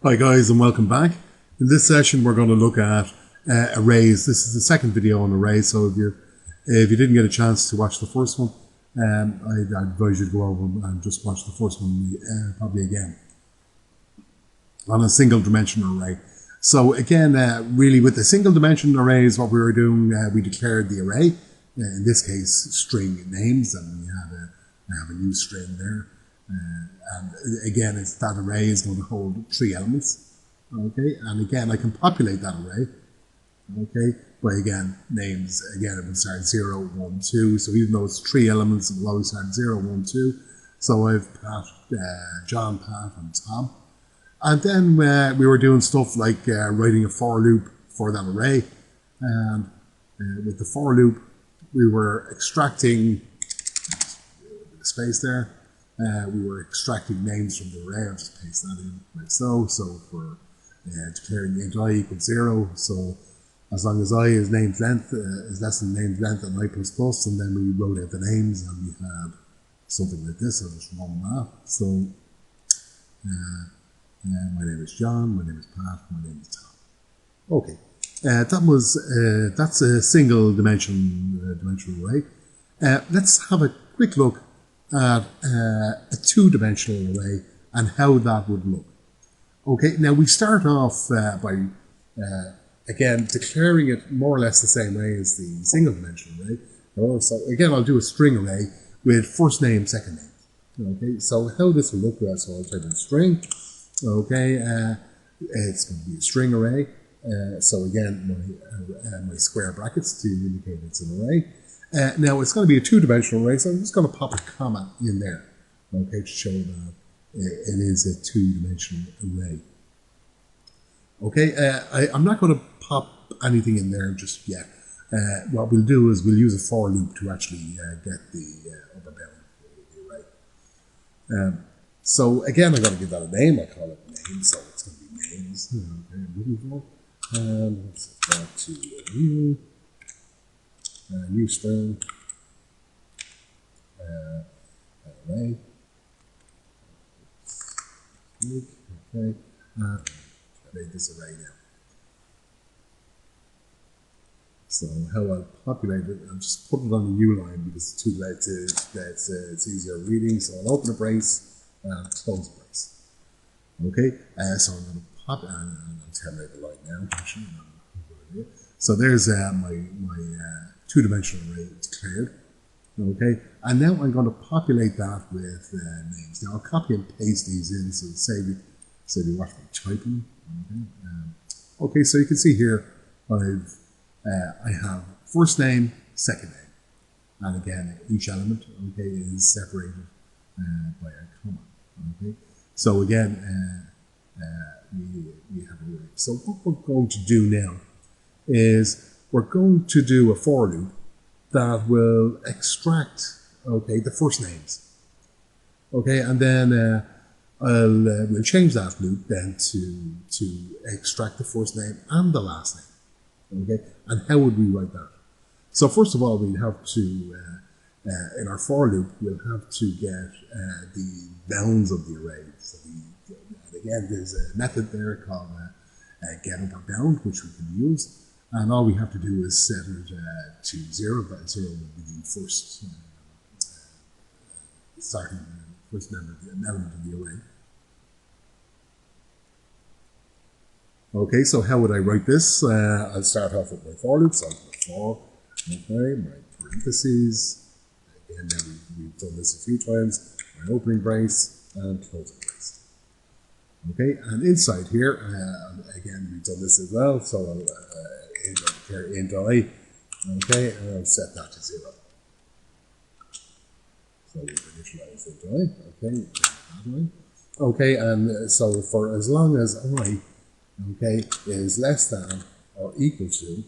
Hi guys and welcome back. In this session we're going to look at arrays. This is the second video on arrays, so if you didn't get a chance to watch the first one, I'd advise you to go over and just watch the first one probably again on a single dimension array. So again, really with the single dimension arrays, what we were doing, we declared the array, in this case string names, and we have a new string there. And again, that array is going to hold 3 elements. Okay, and again, I can populate that array. Okay, by again names. Again, it will start 0, 1, 2. So even though it's 3 elements, it will always start 0, 1, 2. So I've Pat, John, Pat, and Tom. And then we were doing stuff like writing a for loop for that array. And with the for loop, we were extracting space there. We were extracting names from the array. I'll just paste that in like so. So for declaring int I equals 0, so as long as I is named length is less than named length and I plus plus, and then we wrote out the names and we had something like this. I'll just run that. So my name is John, my name is Pat, my name is Tom. Okay, that's a single dimensional array. Let's have a quick look at a two-dimensional array and how that would look. Okay, now we start off by again declaring it more or less the same way as the single dimensional array. So again, I'll do a string array with first name, second name. Okay, so how this will look, so I'll type in string. Okay, it's going to be a string array. So again, my square brackets to indicate it's an array. Now it's going to be a two-dimensional array, so I'm just going to pop a comma in there, okay, to show that it is a two-dimensional array. Okay, I'm not going to pop anything in there just yet. What we'll do is we'll use a for loop to actually get the upper bound of the array. So again, I'm going to give that a name. I call it name, so it's going to be names. Okay, I'm looking for. And let's set that to a new string array. Okay, I made this array now. So how I'll populate it, I'll just put it on the new line because it's too late it's easier reading. So I'll open a brace and close a brace. Okay, so I'm going to pop and I'll terminate the line now. Actually, so there's my two-dimensional array declared. Okay, and now I'm going to populate that with names. Now I'll copy and paste these in, so save you watch me typing. Okay, so you can see here I have first name, second name, and again each element is separated by a comma. Okay, so again we have a array. So what we're going to do now is we're going to do a for loop that will extract the first names. Okay, and then we'll change that loop then to extract the first name and the last name. Okay, and how would we write that? So first of all, we'd have to in our for loop we'll have to get the bounds of the array. So and again, there's a method there called get upper bound, which we can use. And all we have to do is set it to 0. That 0 will be the first first element of the array. Okay, so how would I write this? I'll start off with my for loop. So I'll put for, okay, my parentheses. Again, now we've done this a few times. My opening brace and closing brace. Okay, and inside here, again, we've done this as well. So I'll int I, okay, and I'll set that to 0. So we've initialized int I, okay, that way. Okay, and so for as long as I, okay, is less than or equal to,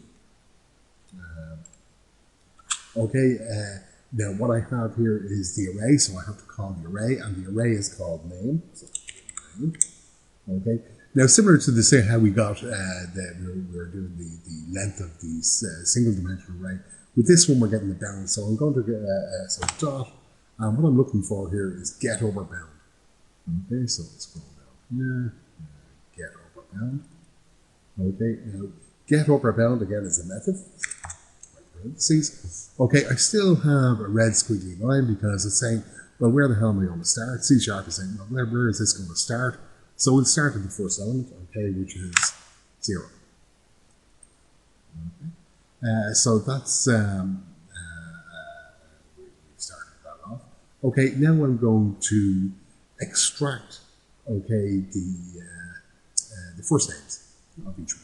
now what I have here is the array, so I have to call the array, and the array is called name. So name. Okay. Now, similar to the how we got that we were doing the length of the single dimensional array, with this one we're getting the bound. So I'm going to get so dot, and what I'm looking for here is get over bound. Okay, so let's go down here, get bound. Okay, now get upper bound again is a method. Parentheses. Okay, I still have a red squiggly line because it's saying, well, where the hell am I going to start? C# is saying, well, where is this going to start? So we'll start at the first element, okay, which is 0. Okay. So that's we started that off. Okay, now I'm going to extract, okay, the first names of each one.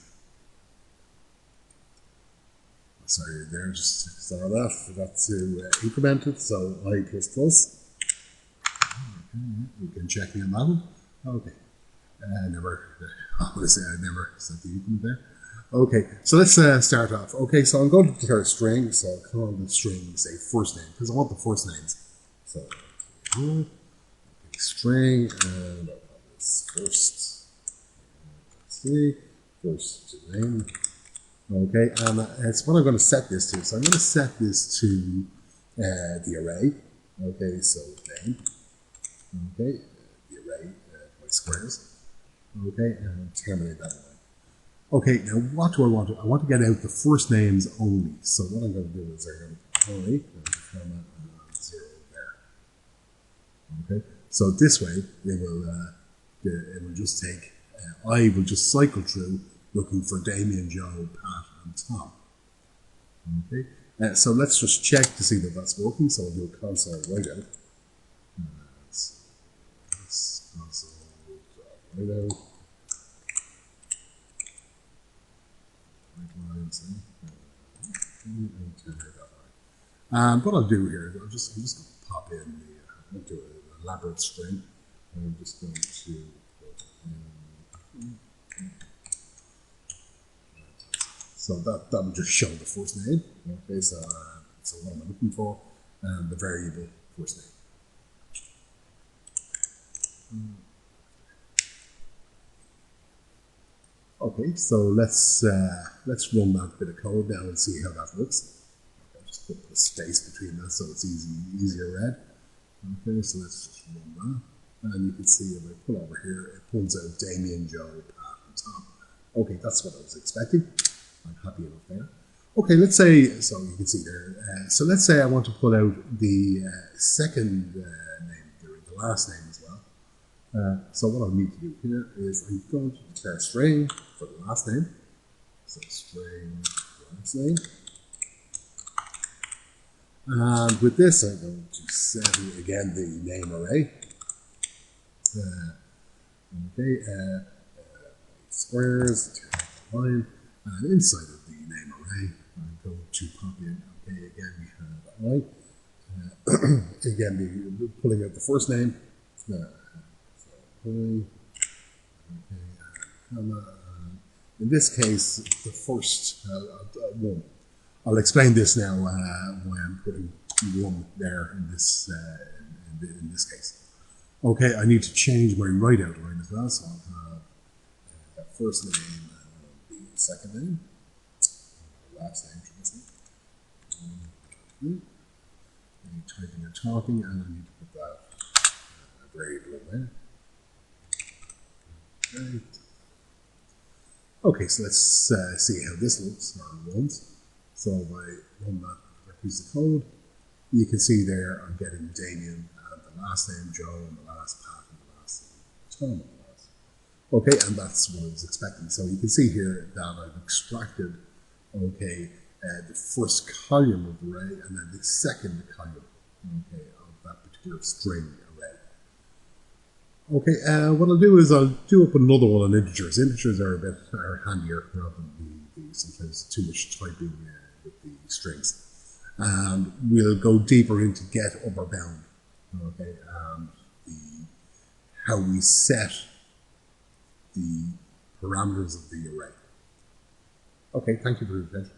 Sorry, there, just saw that. Forgot to increment it. So I++. You can check me on that one. Okay. Obviously, I never set the increment there. Okay, so let's start off. Okay, so I'm going to declare a string. So I'll call the string, say, first name, because I want the first names. So, string, and I'll call this first. Let's see, first name. Okay, and it's what I'm going to set this to. So I'm going to set this to the array. Okay, so name. Okay, the array by squares. Okay, and terminate that line. Okay, now what do I want to? I want to get out the first names only. So what I'm going to do is I'm going to only comma 0 there. Okay, so this way it will just take. I will just cycle through looking for Damien, Joe, Pat, and Tom. Okay, so let's just check to see that that's working. So I'll do a console whiteout. Console whiteout. What I'll do here, I'm just going to pop in I'll do an elaborate string. And I'm just going to so that will just show the first name. Okay, so what am I looking for? The variable first name. Okay, so let's run that bit of code now and see how that works. Okay, just put a space between that so it's easier read. Okay, so let's just run that, and you can see if I pull over here, it pulls out Damien, Joe, Pat, and Tom. Okay, that's what I was expecting. I'm happy enough there. Okay, let's say, so you can see there, so let's say I want to pull out the second name, the last name as well. So what I'll need to do here is I'm going to declare a string for the last name. So string last name. And with this, I'm going to set again the name array. Squares, line, and inside of the name array, I'm going to pop in. Okay, again we have I. Again, we're pulling out the first name. In this case, the first one. I'll explain this now why I'm putting 1 there in this in this case. Okay, I need to change my right outline as well, so I'll have first name and the second name, last name, I'm typing and talking, and I need to put that variable in there. Right. Okay, so let's see how this looks or runs. So if I run that piece of code, you can see there I'm getting Damien and the last name Joe and the last Pat and the last name Tom. Okay, and that's what I was expecting. So you can see here that I've extracted, okay, the first column of the array and then the second column, okay, of that particular string array. Okay, what I'll do is I'll do up another one on integers. Integers are handier rather than the sometimes too much typing with the strings. And we'll go deeper into get upper bound. Okay, and how we set the parameters of the array. Okay, thank you for your attention.